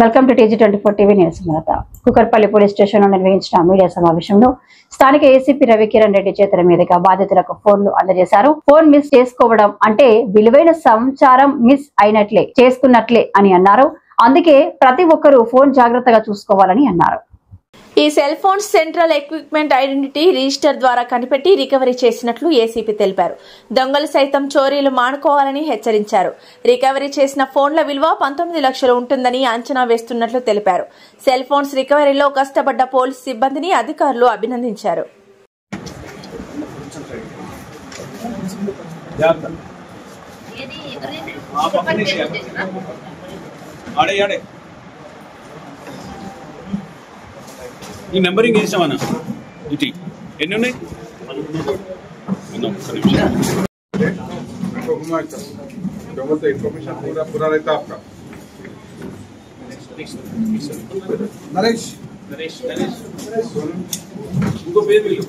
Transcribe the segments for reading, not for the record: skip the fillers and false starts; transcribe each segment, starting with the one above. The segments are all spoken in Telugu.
Welcome to TG24 TV news. Kukatpally police station లో నిర్వహించిన మీడియా సమావేశంలో స్థానిక ఏసీపీ రవికిరణ్ రెడ్డి చేతుల మీదుగా బాధితులకు ఫోన్లు అందజేశారు. ఫోన్ మిస్ చేసుకోవడం అంటే విలువైన సమాచారం మిస్ అయినట్లే చేసుకున్నట్లే అని అన్నారు. అందుకే ప్రతి ఒక్కరూ ఫోన్ జాగ్రత్తగా చూసుకోవాలని అన్నారు. ఈ cell phones central equipment identity register ద్వారా కనిపెట్టి రికవరీ చేసినట్లు ఏసీపీ తెలిపారు. దొంగలు సైతం చోరీలు మానుకోవాలని హెచ్చరించారు. రికవరీ చేసిన ఫోన్ల విలువ 19 లక్షలు ఉంటుందని అంచనా వేస్తున్నట్లు తెలిపారు. సెల్ ఫోన్స్ రికవరీలో కష్టపడ్డ పోలీసు సిబ్బందిని అధికారులు అభినందించారు. ఈ నెంబరింగ్ చేసామన్నా ఇది ఎన్ని ఉన్నాయి इन्फॉर्मेशन पूरा रहता है आपका। नरेश नरेश नरेश उनको पेज मिलो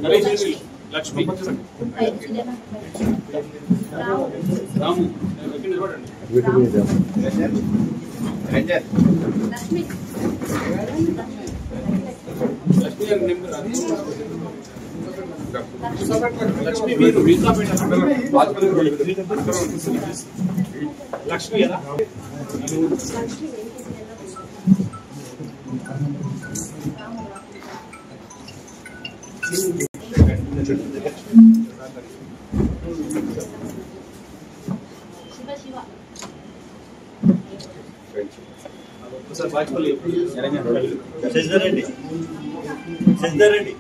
नरेश लक्ष्मी रामू लक्ष्मी लक्ष्मी మీరు వీసా లక్ష్మి ఎలా సార్ బాజ్పల్లి సజ్జారెడ్డి సజ్జారెడ్డి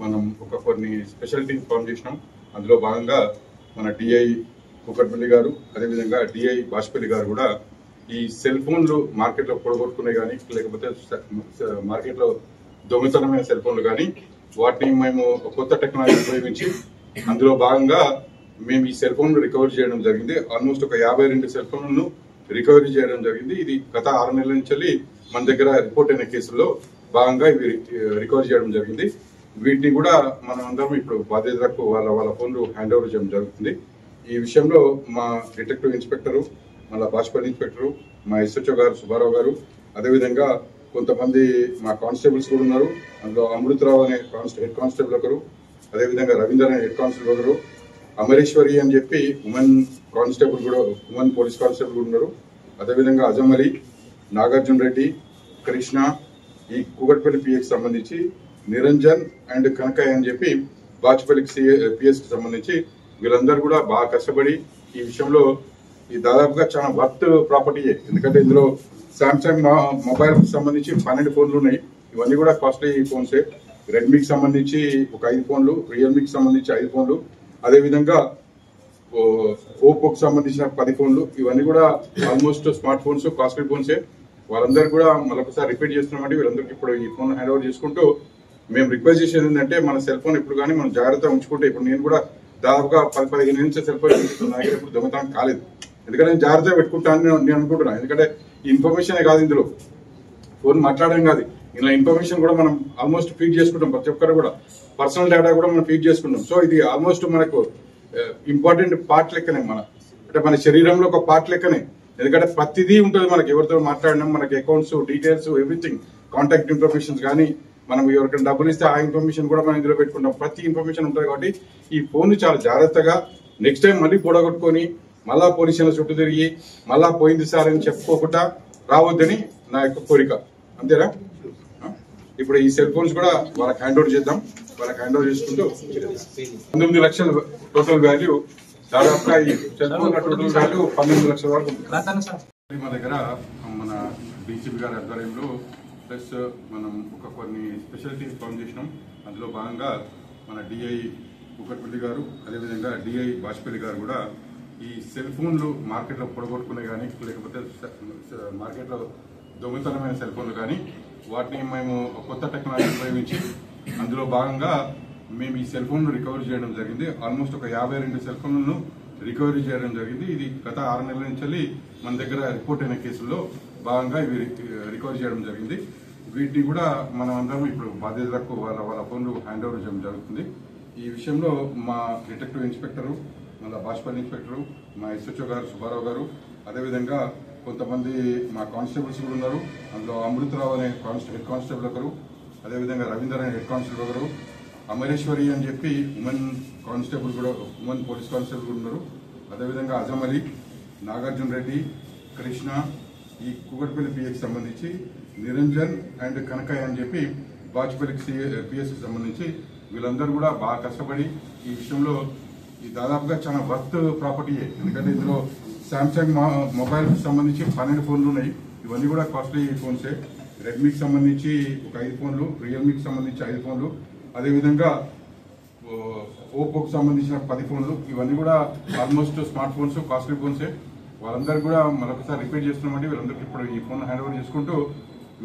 మనం ఒక కొన్ని స్పెషల్ టీమ్ ఫామ్ చేసినాం. అందులో భాగంగా మన డిఐ కుకట్పల్లి గారు, అదేవిధంగా డిఐ బాష్పల్లి గారు కూడా ఈ సెల్ ఫోన్లు మార్కెట్లో పొడగొట్టుకునే కానీ లేకపోతే మార్కెట్లో దొంగతనమైన సెల్ ఫోన్లు కానీ వాటిని మేము కొత్త టెక్నాలజీ ఉపయోగించి అందులో భాగంగా మేము ఈ సెల్ ఫోన్ రికవరీ చేయడం జరిగింది. ఆల్మోస్ట్ ఒక 52 సెల్ ఫోన్లను రికవరీ చేయడం జరిగింది. ఇది గత 6 నెలల నుంచి మన దగ్గర రిపోర్ట్ అయిన కేసుల్లో భాగంగా ఇవి రికవరీ చేయడం జరిగింది. వీటిని కూడా మనం అందరం ఇప్పుడు బాధితులకు వాళ్ళ ఫోన్లు హ్యాండ్ ఓవర్ చేయడం జరుగుతుంది. ఈ విషయంలో మా డిటెక్టివ్ ఇన్స్పెక్టరు, మళ్ళీ బాష్పల్లి ఇన్స్పెక్టరు, మా SHO గారు సుబ్బారావు గారు, అదేవిధంగా కొంతమంది మా కానిస్టేబుల్స్ కూడా ఉన్నారు. అందులో అమృతరావు అనే హెడ్ కానిస్టేబుల్ ఒకరు, అదేవిధంగా రవీందర్ అనే హెడ్ కానిస్టేబుల్ ఒకరు, అమరేశ్వరి అని చెప్పి ఉమెన్ కానిస్టేబుల్ కూడా, ఉమెన్ పోలీస్ కానిస్టేబుల్ కూడా ఉన్నారు. అదేవిధంగా అజమ్ అలీ, నాగార్జున రెడ్డి, కృష్ణ, ఈ కూకట్పల్లి పిఎస్కి సంబంధించి నిరంజన్ అండ్ కనకయ్య అని చెప్పి బాచ్పల్లి పిఎస్కి సంబంధించి వీళ్ళందరూ కూడా బాగా కష్టపడి ఈ విషయంలో ఈ దాదాపుగా చాలా వర్త్ ప్రాపర్టీయే. ఎందుకంటే ఇందులో సామ్సంగ్ మొబైల్ సంబంధించి 12 ఫోన్లు ఉన్నాయి. ఇవన్నీ కూడా కాస్ట్లీ ఫోన్సే. రెడ్మీకి సంబంధించి ఒక 5 ఫోన్లు, రియల్మీకి సంబంధించి 5 ఫోన్లు, అదేవిధంగా ఓప్పోకి సంబంధించిన 10 ఫోన్లు. ఇవన్నీ కూడా ఆల్మోస్ట్ స్మార్ట్ ఫోన్స్, కాస్ట్లీ ఫోన్సే. వాళ్ళందరూ కూడా మరొకసారి రిపీట్ చేస్తున్నామంటే వీళ్ళందరికీ ఇప్పుడు ఈ ఫోన్ హ్యాండ్ ఓవర్ చేసుకుంటూ మేము రిక్వెస్ట్ చేసేది ఏంటంటే మన సెల్ ఫోన్ ఇప్పుడు కానీ మనం జాగ్రత్తగా ఉంచుకుంటే, ఇప్పుడు నేను కూడా దాదాపుగా 10-15 నుంచి సెల్ ఫోన్ నా ఇప్పుడు దొంగతనం కాలేదు. ఎందుకంటే నేను జాగ్రత్తగా పెట్టుకుంటానని నేను అనుకుంటున్నాను. ఎందుకంటే ఇన్ఫర్మేషనే కాదు, ఇందులో ఫోన్ మాట్లాడడం కాదు, ఇలా ఇన్ఫర్మేషన్ కూడా మనం ఆల్మోస్ట్ ఫీడ్ చేసుకుంటాం. ప్రతి ఒక్కరు కూడా పర్సనల్ డేటా కూడా మనం ఫీడ్ చేసుకుంటాం. సో ఇది ఆల్మోస్ట్ మనకు ఇంపార్టెంట్ పార్ట్ లెక్కనే, అంటే మన శరీరంలో ఒక పార్ట్ లెక్కనే. ఎందుకంటే ప్రతిదీ ఉంటుంది మనకి, ఎవరితో మాట్లాడినాం, మనకి accounts details everything, contact informations కానీ మనం ఎవరికైనా డబ్బులు ఇస్తే ఆ ఇన్ఫర్మేషన్ కూడా మనం ఇందులో పెట్టుకుంటాం. ప్రతి ఇన్ఫర్మేషన్ ఉంటుంది. కాబట్టి ఈ ఫోన్ చాలా జాగ్రత్తగా నెక్స్ట్ టైం మళ్ళీ పొడగొట్టుకొని మళ్ళా పోలీసుల చుట్టూ తిరిగి మళ్ళా పోయింది సార్ అని చెప్పుకోకుండా రావద్దని నా యొక్క కోరిక. అంతేనా? ఇప్పుడు ఈ సెల్ ఫోన్స్ కూడా వాళ్ళకి హ్యాండ్ ఓవర్ చేద్దాం. వాళ్ళకి హ్యాండ్ ఓవర్ చేసుకుంటూ 19 లక్షల టోటల్ వాల్యూ, దాదాపుగా ఈ సెల్ ఫోన్ టోటల్ వాల్యూ 12 లక్షల వరకు ఉంటుంది. మా దగ్గర మన DCP గారి ఆధ్వర్యంలో ప్లస్ మనం ఒక కొన్ని స్పెషల్ టీమ్స్ ఫామ్ చేసినాం. అందులో భాగంగా మన డిఐ కుకట్పల్లి గారు, అదేవిధంగా డిఐ బాష్పల్లి గారు కూడా ఈ సెల్ ఫోన్లు మార్కెట్లో పొడగొట్టుకునే కానీ లేకపోతే మార్కెట్లో దొంగతనమైన సెల్ ఫోన్లు కానీ వాటిని మేము కొత్త టెక్నాలజీ ఉపయోగించి అందులో భాగంగా మేము ఈ సెల్ ఫోన్లు రికవరీ చేయడం జరిగింది. ఆల్మోస్ట్ ఒక 52 సెల్ ఫోన్లను రికవరీ చేయడం జరిగింది. ఇది గత 6 నెలల నుంచి మన దగ్గర రిపోర్ట్ అయిన కేసుల్లో భాగంగా ఇవి రికవరీ చేయడం జరిగింది. వీటిని కూడా మనం అందరం ఇప్పుడు బాధితులకు వాళ్ళ ఫోన్లు హ్యాండ్ ఓవర్ చేయడం జరుగుతుంది. ఈ విషయంలో మా డిటెక్టివ్ ఇన్స్పెక్టరు, మళ్ళీ బాష్పల్లి ఇన్స్పెక్టరు, మా ఎస్హెచ్ఓ గారు సుబ్బారావు గారు, అదేవిధంగా కొంతమంది మా కానిస్టేబుల్స్ కూడా ఉన్నారు. అందులో అమృతరావు అనే హెడ్ కానిస్టేబుల్ ఒకరు, అదేవిధంగా రవీందర్ అనే హెడ్ కానిస్టేబుల్ ఒకరు, అమరేశ్వరి అని చెప్పి ఉమెన్ కానిస్టేబుల్ కూడా, ఉమెన్ పోలీస్ కానిస్టేబుల్ కూడా ఉన్నారు. అదేవిధంగా అజమ్ అలీ, నాగార్జున రెడ్డి, కృష్ణ, ఈ కూకట్పల్లి పిఎస్కి సంబంధించి నిరంజన్ అండ్ కనకయ్య అని చెప్పి బాజ్పల్లి పిఎస్కి సంబంధించి వీళ్ళందరూ కూడా బాగా కష్టపడి ఈ విషయంలో ఈ దాదాపుగా చాలా వర్త్ ప్రాపర్టీయే. ఎందుకంటే ఇందులో శాంసంగ్ మొబైల్ సంబంధించి 12 ఫోన్లు ఉన్నాయి. ఇవన్నీ కూడా కాస్ట్లీ ఫోన్సే. రెడ్మీకి సంబంధించి ఒక 5 ఫోన్లు, రియల్మీకి సంబంధించి 5 ఫోన్లు, అదేవిధంగా ఓపోకి సంబంధించిన 10 ఫోన్లు. ఇవన్నీ కూడా ఆల్మోస్ట్ స్మార్ట్ ఫోన్స్, కాస్ట్లీ ఫోన్సే. వాళ్ళందరూ కూడా మరొకసారి రిపేర్ చేస్తున్నామండి. వీళ్ళందరికీ ఇప్పుడు ఈ ఫోన్ హ్యాండ్ ఓవర్ చేసుకుంటూ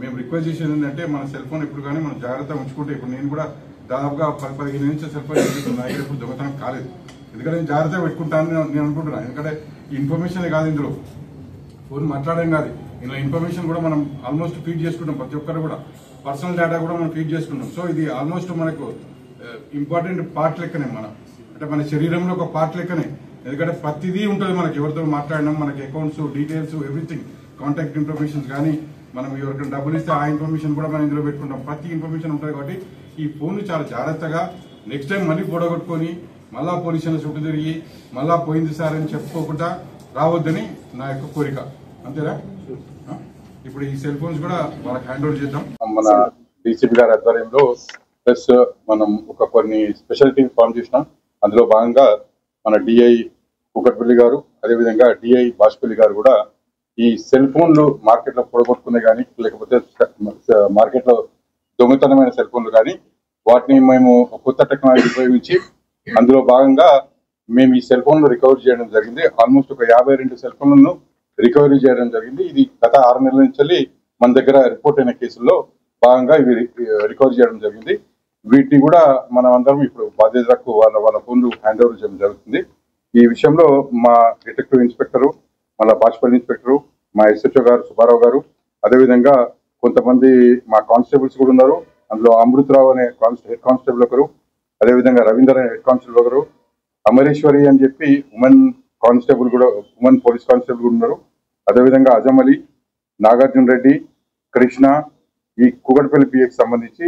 మేము రిక్వెస్ట్ చేసేది ఏంటంటే మన సెల్ ఫోన్ ఎప్పుడు కానీ మనం జాగ్రత్తగా ఉంచుకుంటే, ఇప్పుడు నేను కూడా దాదాపుగా 10-15 నుంచి సెల్ ఫోన్ నా ఎప్పుడు దొంగతనం కాలేదు. ఎందుకంటే నేను జాగ్రత్తగా పెట్టుకుంటానని నేను అనుకుంటున్నాను. ఎందుకంటే ఇన్ఫర్మేషన్ కాదు, ఇందులో ఫోన్ మాట్లాడడం కాదు, ఇందులో ఇన్ఫర్మేషన్ కూడా మనం ఆల్మోస్ట్ ఫీడ్ చేసుకుంటాం. ప్రతి ఒక్కరు కూడా పర్సనల్ డేటా కూడా మనం ఫీడ్ చేసుకుంటాం. సో ఇది ఆల్మోస్ట్ మనకు ఇంపార్టెంట్ పార్ట్ లెక్కనే, అంటే మన శరీరంలో ఒక పార్ట్ లెక్కనే. ఎందుకంటే ప్రతిదీ ఉంటుంది మనకి, ఎవరితో మాట్లాడడం, మనకి accounts details everything, contact informations కానీ, మనం ఎవరికైనా డబ్బులు ఇస్తే ఆ ఇన్ఫర్మేషన్ కూడా మనం ఇందులో పెట్టుకుంటాం. ప్రతి ఇన్ఫర్మేషన్ ఉంటుంది. కాబట్టి ఈ ఫోన్ చాలా జాగ్రత్తగా నెక్స్ట్ టైం మళ్ళీ పొడగొట్టుకొని మళ్ళా పోలీసుల చుట్టూ తిరిగి మళ్ళా పోయింది సార్ అని చెప్పుకోకుండా రావద్దని నా యొక్క కోరిక. అంతేనా? ఇప్పుడు ఈ సెల్ ఫోన్స్ కూడా వాళ్ళకి హ్యాండ్ ఓవర్ చేద్దాం. మన డీసీపీ గారి ఆధ్వర్యంలో ప్లస్ మనం కొన్ని స్పెషల్ టీమ్స్ ఫామ్ చేసినాం. అందులో భాగంగా మన డిఐ కూకట్పల్లి గారు, అదేవిధంగా డిఐ బాష్పల్లి గారు కూడా ఈ సెల్ ఫోన్లు మార్కెట్లో పొడగొట్టుకునే కానీ, లేకపోతే మార్కెట్లో దొంగతనమైన సెల్ ఫోన్లు కానీ, వాటిని మేము కొత్త టెక్నాలజీ ఉపయోగించి అందులో భాగంగా మేము ఈ సెల్ ఫోన్లు రికవరీ చేయడం జరిగింది. ఆల్మోస్ట్ ఒక 52 సెల్ ఫోన్లను రికవరీ చేయడం జరిగింది. ఇది గత 6 నెలల నుంచి మన దగ్గర రిపోర్ట్ అయిన కేసుల్లో భాగంగా ఇవి రికవరీ చేయడం జరిగింది. వీటిని కూడా మనం అందరం ఇప్పుడు బాధితులకు వాళ్ళ ఫోన్లు హ్యాండ్ ఓవర్ చేయడం జరుగుతుంది. ఈ విషయంలో మా డిటెక్టివ్ ఇన్స్పెక్టరు, మళ్ళీ బాష్పల్లి ఇన్స్పెక్టరు, మా ఎస్హెచ్ఓ గారు సుబ్బారావు గారు, అదేవిధంగా కొంతమంది మా కానిస్టేబుల్స్ కూడా ఉన్నారు. అందులో అమృతరావు అనే హెడ్ కానిస్టేబుల్ ఒకరు, అదేవిధంగా రవీందర్ అనే హెడ్ కానిస్టేబుల్ ఒకరు, అమరేశ్వరి అని చెప్పి ఉమెన్ కానిస్టేబుల్ కూడా, ఉమెన్ పోలీస్ కానిస్టేబుల్ కూడా ఉన్నారు. అదేవిధంగా అజమ్ అలీ, నాగార్జున రెడ్డి, కృష్ణ, ఈ కూకట్పల్లి పిఎస్కి సంబంధించి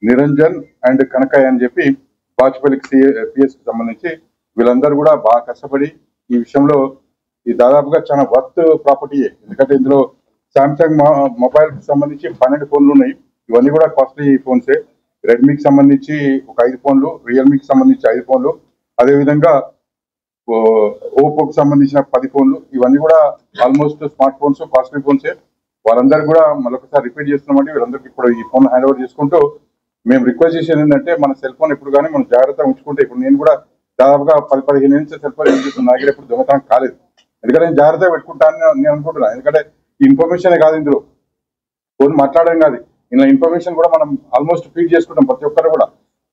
నిరంజన్ అండ్ కనకయ్య అని చెప్పి బాజ్పల్లి పిఎస్కి సంబంధించి వీళ్ళందరూ కూడా బాగా కష్టపడి ఈ విషయంలో ఈ దాదాపుగా చాలా వర్త్ ప్రాపర్టీయే. ఎందుకంటే ఇందులో శాంసంగ్ మొబైల్ కి సంబంధించి 12 ఫోన్లు ఉన్నాయి. ఇవన్నీ కూడా కాస్ట్లీ ఫోన్సే. రెడ్మీకి సంబంధించి ఒక 5 ఫోన్లు, రియల్మీకి సంబంధించి 5 ఫోన్లు, అదేవిధంగా ఓపోకి సంబంధించిన 10 ఫోన్లు. ఇవన్నీ కూడా ఆల్మోస్ట్ స్మార్ట్ ఫోన్స్, కాస్ట్లీ ఫోన్సే. వాళ్ళందరూ కూడా మరొకసారి రిపీట్ చేస్తున్నామండి. వీళ్ళందరికీ ఇప్పుడు ఈ ఫోన్ హ్యాండ్ ఓవర్ చేసుకుంటూ మేము రిక్వెస్ట్ చేసేది ఏంటంటే మన సెల్ ఫోన్ ఎప్పుడు కానీ మనం జాగ్రత్తగా ఉంచుకుంటే, ఇప్పుడు నేను కూడా దాదాపుగా 10-15 నుంచి సెల్ ఫోన్ యూజ్ చేస్తున్నాను. నాకు ఎప్పుడు దొంగతనం కాలేదు. ఎందుకంటే నేను జాగ్రత్తగా పెట్టుకుంటానని నేను అనుకుంటున్నాను. ఎందుకంటే ఇన్ఫర్మేషన్ కాదు, ఇందులో ఫోన్ మాట్లాడడం కాదు, ఇందులో ఇన్ఫర్మేషన్ కూడా మనం ఆల్మోస్ట్ ఫీడ్ చేసుకుంటాం. ప్రతి ఒక్కరు కూడా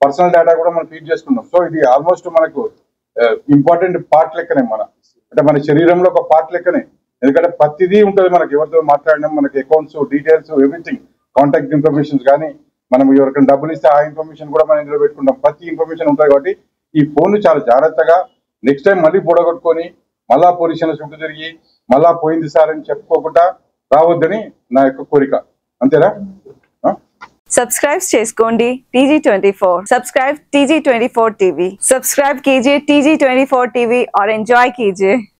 పర్సనల్ డేటా కూడా మనం ఫీడ్ చేసుకుంటాం. సో ఇది ఆల్మోస్ట్ మనకు ఇంపార్టెంట్ పార్ట్ లెక్కనే, అంటే మన శరీరంలో ఒక పార్ట్ లెక్కనే. ఎందుకంటే ప్రతిదీ ఉంటుంది మనకి, ఎవరితో మాట్లాడడం, మనకి accounts details everything, contact informations కానీ, మనం ఎవరికైనా డబ్బులు ఇస్తే ఆ ఇన్ఫర్మేషన్ కూడా మనం ఇందులో పెట్టుకుంటాం. ప్రతి ఇన్ఫర్మేషన్ ఉంటుంది. కాబట్టి ఈ ఫోన్ చాలా జాగ్రత్తగా నెక్స్ట్ టైం మళ్ళీ పొడగొట్టుకొని మళ్ళా పోలీసుల చుట్టూ తిరిగి మళ్ళా పోయింది సార్ అని చెప్పుకోకుండా రావద్దని నా యొక్క కోరిక. అంతేనా? सब्सक्राइब చేసుకోండి TG24. Subscribe TG24 TV. Subscribe कीजिए TG24 TV और एंजॉय कीजिए.